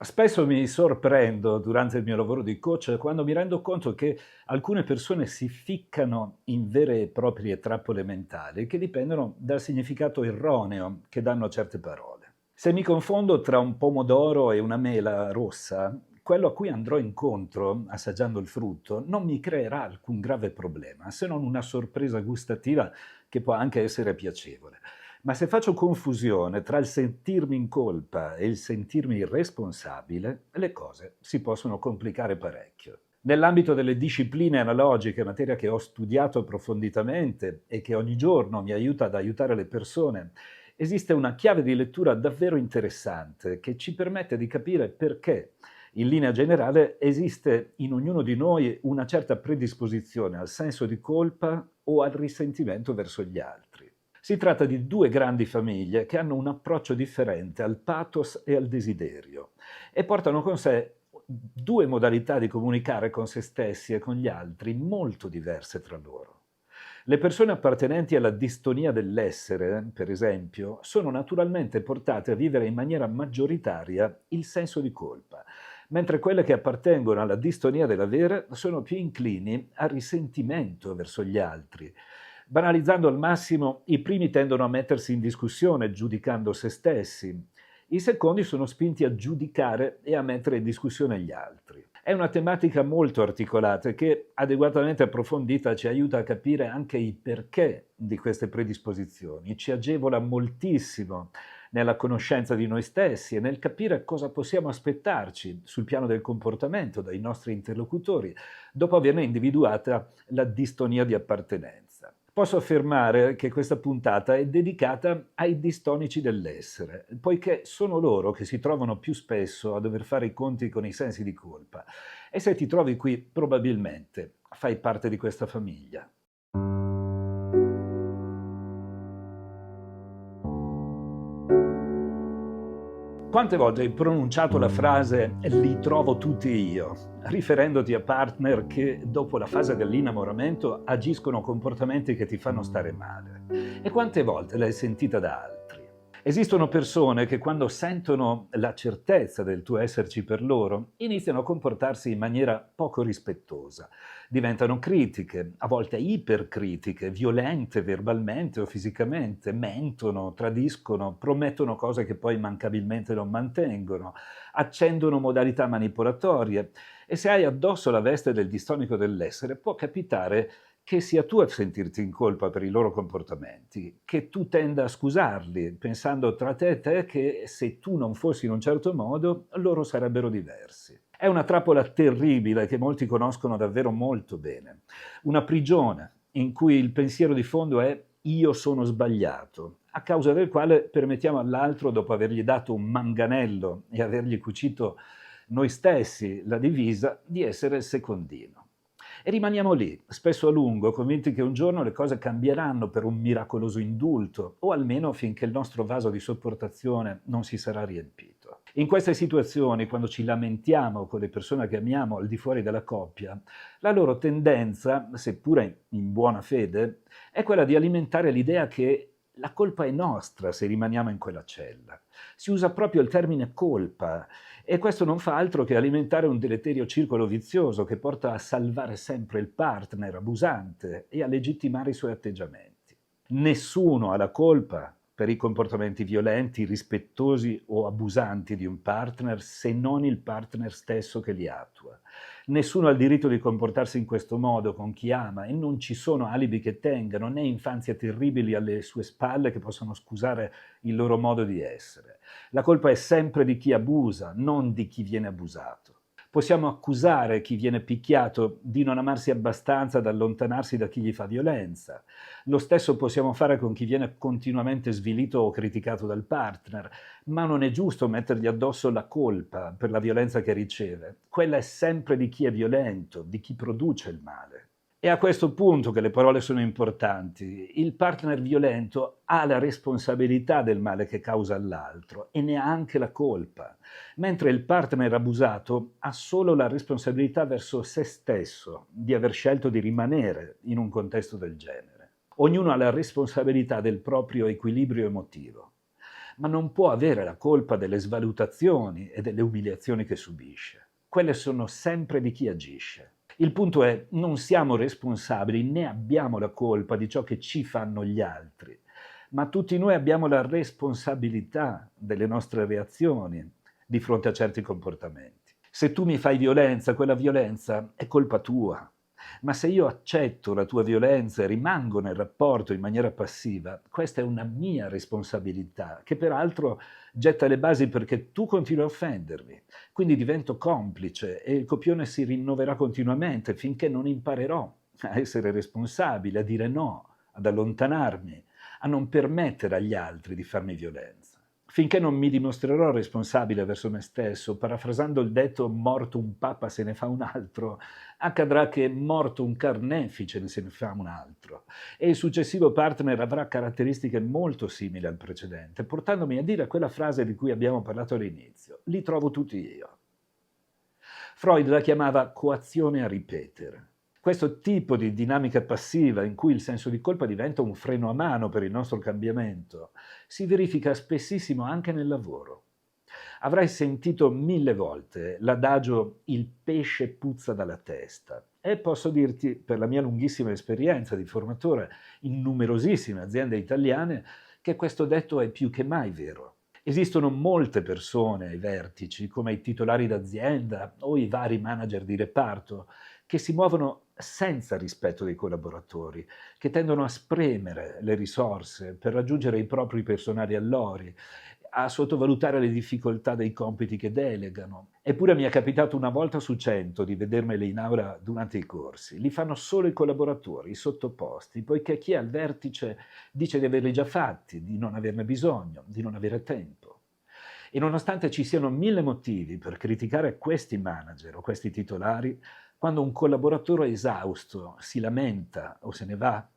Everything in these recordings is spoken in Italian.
Spesso mi sorprendo durante il mio lavoro di coach quando mi rendo conto che alcune persone si ficcano in vere e proprie trappole mentali che dipendono dal significato erroneo che danno a certe parole. Se mi confondo tra un pomodoro e una mela rossa, quello a cui andrò incontro assaggiando il frutto non mi creerà alcun grave problema, se non una sorpresa gustativa che può anche essere piacevole. Ma se faccio confusione tra il sentirmi in colpa e il sentirmi responsabile, le cose si possono complicare parecchio. Nell'ambito delle discipline analogiche, materia che ho studiato approfonditamente e che ogni giorno mi aiuta ad aiutare le persone, esiste una chiave di lettura davvero interessante che ci permette di capire perché, in linea generale, esiste in ognuno di noi una certa predisposizione al senso di colpa o al risentimento verso gli altri. Si tratta di due grandi famiglie che hanno un approccio differente al pathos e al desiderio e portano con sé due modalità di comunicare con se stessi e con gli altri molto diverse tra loro. Le persone appartenenti alla distonia dell'essere, per esempio, sono naturalmente portate a vivere in maniera maggioritaria il senso di colpa, mentre quelle che appartengono alla distonia dell'avere sono più inclini al risentimento verso gli altri. Banalizzando al massimo, i primi tendono a mettersi in discussione giudicando se stessi, i secondi sono spinti a giudicare e a mettere in discussione gli altri. È una tematica molto articolata che, adeguatamente approfondita, ci aiuta a capire anche i perché di queste predisposizioni, ci agevola moltissimo nella conoscenza di noi stessi e nel capire cosa possiamo aspettarci sul piano del comportamento dai nostri interlocutori dopo averne individuata la distonia di appartenenza. Posso affermare che questa puntata è dedicata ai distonici dell'essere, poiché sono loro che si trovano più spesso a dover fare i conti con i sensi di colpa. E se ti trovi qui, probabilmente fai parte di questa famiglia. Quante volte hai pronunciato la frase "li trovo tutti io", riferendoti a partner che dopo la fase dell'innamoramento agiscono comportamenti che ti fanno stare male? E quante volte l'hai sentita da altri? Esistono persone che quando sentono la certezza del tuo esserci per loro, iniziano a comportarsi in maniera poco rispettosa. Diventano critiche, a volte ipercritiche, violente verbalmente o fisicamente, mentono, tradiscono, promettono cose che poi mancabilmente non mantengono, accendono modalità manipolatorie e se hai addosso la veste del distonico dell'essere può capitare che sia tu a sentirti in colpa per i loro comportamenti, che tu tenda a scusarli, pensando tra te e te che se tu non fossi in un certo modo, loro sarebbero diversi. È una trappola terribile che molti conoscono davvero molto bene, una prigione in cui il pensiero di fondo è io sono sbagliato, a causa del quale permettiamo all'altro, dopo avergli dato un manganello e avergli cucito noi stessi la divisa, di essere il secondino. E rimaniamo lì, spesso a lungo, convinti che un giorno le cose cambieranno per un miracoloso indulto, o almeno finché il nostro vaso di sopportazione non si sarà riempito. In queste situazioni, quando ci lamentiamo con le persone che amiamo al di fuori della coppia, la loro tendenza, seppure in buona fede, è quella di alimentare l'idea che la colpa è nostra se rimaniamo in quella cella. Si usa proprio il termine colpa e questo non fa altro che alimentare un deleterio circolo vizioso che porta a salvare sempre il partner abusante e a legittimare i suoi atteggiamenti. Nessuno ha la colpa per i comportamenti violenti, rispettosi o abusanti di un partner se non il partner stesso che li attua. Nessuno ha il diritto di comportarsi in questo modo con chi ama e non ci sono alibi che tengano, né infanzie terribili alle sue spalle che possano scusare il loro modo di essere. La colpa è sempre di chi abusa, non di chi viene abusato. Possiamo accusare chi viene picchiato di non amarsi abbastanza da allontanarsi da chi gli fa violenza. Lo stesso possiamo fare con chi viene continuamente svilito o criticato dal partner, ma non è giusto mettergli addosso la colpa per la violenza che riceve. Quella è sempre di chi è violento, di chi produce il male. È a questo punto che le parole sono importanti. Il partner violento ha la responsabilità del male che causa all'altro e ne ha anche la colpa, mentre il partner abusato ha solo la responsabilità verso se stesso di aver scelto di rimanere in un contesto del genere. Ognuno ha la responsabilità del proprio equilibrio emotivo. ma non può avere la colpa delle svalutazioni e delle umiliazioni che subisce. Quelle sono sempre di chi agisce. Il punto è, non siamo responsabili né abbiamo la colpa di ciò che ci fanno gli altri, ma tutti noi abbiamo la responsabilità delle nostre reazioni di fronte a certi comportamenti. Se tu mi fai violenza, quella violenza è colpa tua. Ma se io accetto la tua violenza e rimango nel rapporto in maniera passiva, questa è una mia responsabilità, che peraltro getta le basi perché tu continui a offendermi. Quindi divento complice e il copione si rinnoverà continuamente finché non imparerò a essere responsabile, a dire no, ad allontanarmi, a non permettere agli altri di farmi violenza. Finché non mi dimostrerò responsabile verso me stesso, parafrasando il detto morto un papa se ne fa un altro, accadrà che morto un carnefice se ne fa un altro e il successivo partner avrà caratteristiche molto simili al precedente, portandomi a dire quella frase di cui abbiamo parlato all'inizio: li trovo tutti io. Freud la chiamava coazione a ripetere. Questo tipo di dinamica passiva in cui il senso di colpa diventa un freno a mano per il nostro cambiamento si verifica spessissimo anche nel lavoro. Avrai sentito 1000 volte l'adagio "il pesce puzza dalla testa" e posso dirti, per la mia lunghissima esperienza di formatore in numerosissime aziende italiane, che questo detto è più che mai vero. Esistono molte persone ai vertici, come i titolari d'azienda o i vari manager di reparto, che si muovono senza rispetto dei collaboratori, che tendono a spremere le risorse per raggiungere i propri personali allori, a sottovalutare le difficoltà dei compiti che delegano. Eppure mi è capitato una volta su 100 di vedermeli in aula durante i corsi. Li fanno solo i collaboratori, i sottoposti, poiché chi è al vertice dice di averli già fatti, di non averne bisogno, di non avere tempo. E nonostante ci siano 1000 motivi per criticare questi manager o questi titolari, quando un collaboratore esausto si lamenta o se ne va,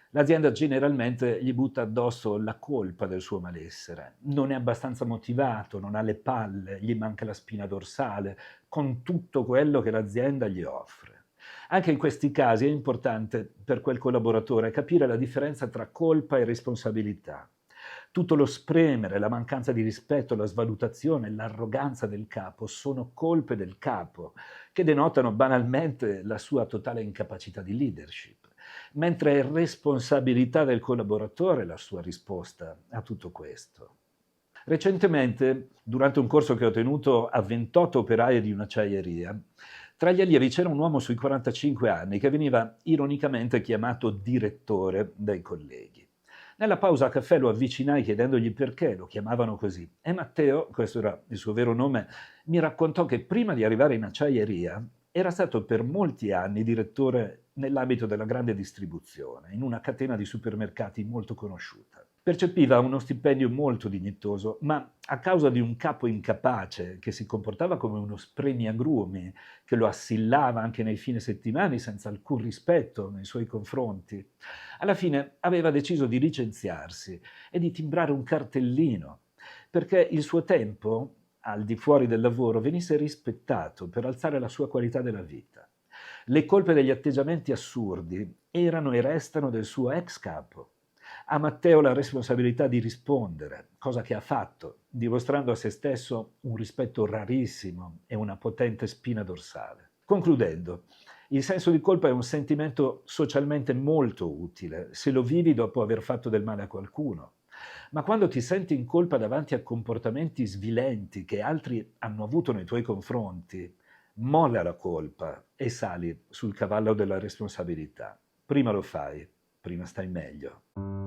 l'azienda generalmente gli butta addosso la colpa del suo malessere. Non è abbastanza motivato, non ha le palle, gli manca la spina dorsale, con tutto quello che l'azienda gli offre. Anche in questi casi è importante per quel collaboratore capire la differenza tra colpa e responsabilità. Tutto lo spremere, la mancanza di rispetto, la svalutazione, l'arroganza del capo sono colpe del capo, che denotano banalmente la sua totale incapacità di leadership, mentre è responsabilità del collaboratore la sua risposta a tutto questo. Recentemente, durante un corso che ho tenuto a 28 operai di un'acciaieria, tra gli allievi c'era un uomo sui 45 anni che veniva ironicamente chiamato direttore dai colleghi. Nella pausa a caffè lo avvicinai chiedendogli perché lo chiamavano così e Matteo, questo era il suo vero nome, mi raccontò che prima di arrivare in acciaieria era stato per molti anni direttore nell'ambito della grande distribuzione, in una catena di supermercati molto conosciuta. Percepiva uno stipendio molto dignitoso, ma a causa di un capo incapace che si comportava come uno spremiagrumi, che lo assillava anche nei fine settimana senza alcun rispetto nei suoi confronti, alla fine aveva deciso di licenziarsi e di timbrare un cartellino, perché il suo tempo, al di fuori del lavoro, venisse rispettato per alzare la sua qualità della vita. Le colpe degli atteggiamenti assurdi erano e restano del suo ex capo. A Matteo la responsabilità di rispondere, cosa che ha fatto, dimostrando a se stesso un rispetto rarissimo e una potente spina dorsale. Concludendo, il senso di colpa è un sentimento socialmente molto utile se lo vivi dopo aver fatto del male a qualcuno. Ma quando ti senti in colpa davanti a comportamenti svilenti che altri hanno avuto nei tuoi confronti, molla la colpa e sali sul cavallo della responsabilità. Prima lo fai, prima stai meglio.